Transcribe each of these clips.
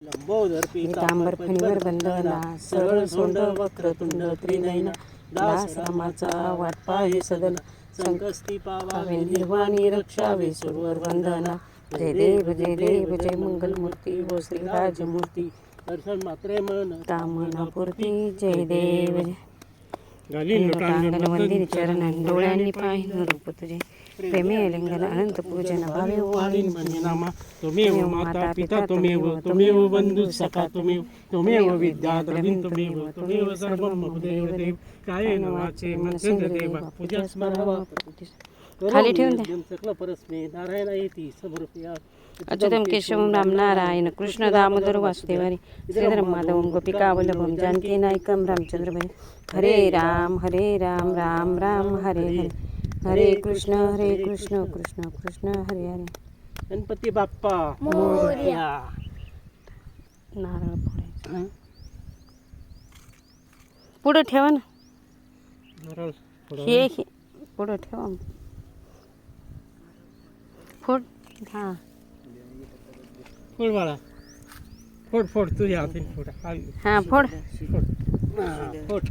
लंबोदर पीतांबर फणीवर बंधना सरळ सोंड वक्रतुंड त्रिनयना दास रामाचा वाट पाहे सदना संकस्ती पावावे निर्वाणी रक्षावे सुरवर वंदना जय देव जय मंगलमूर्ती व श्रीराजमूर्ती दर्शन मात्रे मन कामना पूर्ती जय देव लोटांगण वंदिनी चरण डोळ्यांनी पाहिन रूप तुझे प्रेमे लिंगन अनंत पूजन भावे वाळीन म्हणजे नामा त्वमेव माता पिता त्वमेव बंधु सखा त्वमेव विद्या द्रविण त्वमेव सर्वं मम देव कायेन वाचे मनसेंद्र देवा पूजा स्मरावा खाली ठेवून द्या सकल परस्मे नारायण येती समर्पया अच्युतम केशवम राम नारायण कृष्ण दामोदर वासुदेवारी श्रीधरम माधवम गोपिका वल्लभम जानकी नायकम रामचंद्र भाई हरे राम राम राम हरे हरे हरे कृष्ण कृष्ण कृष्ण हरे हरे गणपती बाप्पा मोरया नारळ फोडायचं पुढे ठेवा ना नारळ हे पुढे ठेवा फोड हां फोड बाळा फोड तुझ्या हाताने फोड हां फोड फोड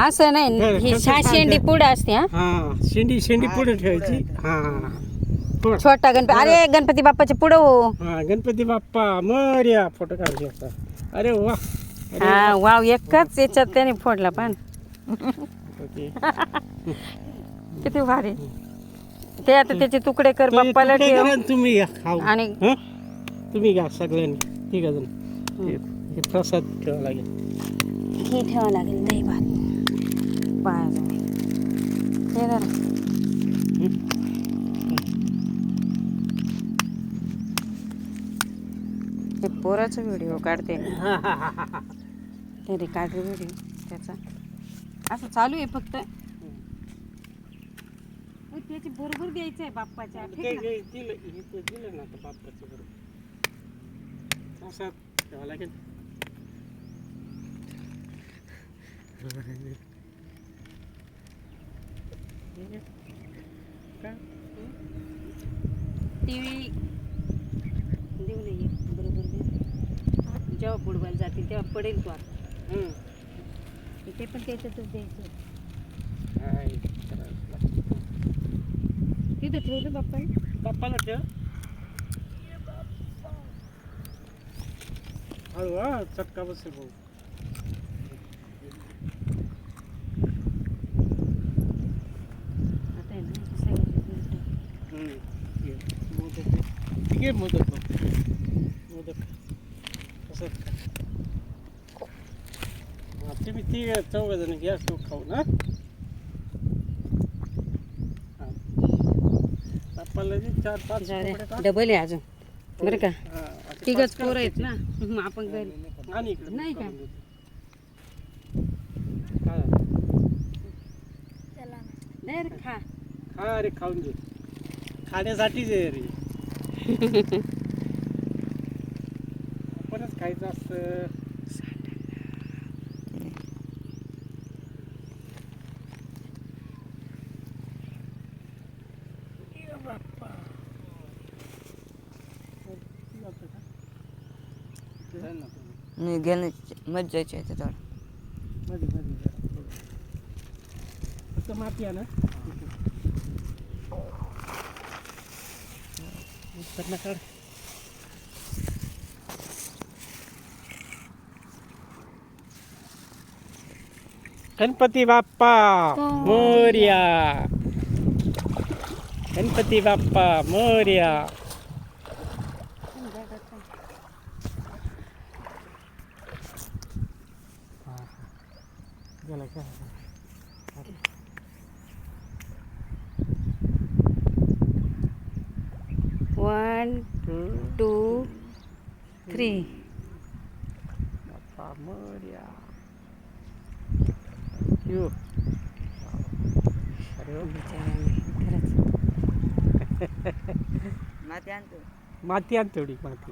असं नाही ही शेंडी पुढे असते हां शेंडी पुढे ठेवायची हां छोटा गणपती अरे गणपती बाप्पाचे पुढे हो हां गणपती बाप्पा मोरया फोटो काढायचा अरे वा हां वाव एकच याच्यात त्याने फोडला पण किती भारी ते आता त्याचे तुकडे कर बाप्पाला ठेव तुम्ही घ्या आणि तुम्ही घ्या सगळ्यांनी ठीक आहे हे प्रसाद ठेवा लागेल हे ठेवा लागेल दही भात पाया हे जरा ते पोराचा व्हिडिओ काढते ते रेकॉर्ड व्हिडिओ त्याचा असं चालू आहे फक्त त्याची बरोबर द्यायचं आहे बाप्पाच्या दिलं ना आता बाप्पाचं बरोबर असं ठेवा लागेल टीव्ही देऊ नये बरोबर जेव्हा फुटबॉल जातील तेव्हा पडेल तो आता ते पण त्याच्यातच द्यायचं तिथं ठेवलं बाप्पाला ठेव हळू चटका बसेल भाऊ आता आहे ना मोदक कसं तुम्ही ती चौघ जण गॅस तो खाऊ ना बाप्पाला 4-5 डबल आहे अजून बरं का तिघच पोरं आहेत ना आपण घरी आणि इकडे नाही का नाही रे खा रे खाऊन घे खाण्यासाठीच आहे रे आपणच खायचं असतं मी घेणं मज्जाची आहे थोडं मध्ये फक्त माती आहे ना Ganpati Bappa Morya Ganpati Bappa Morya one two three Bappa Morya यू अरे माती आणतो माती आण तेवढी माती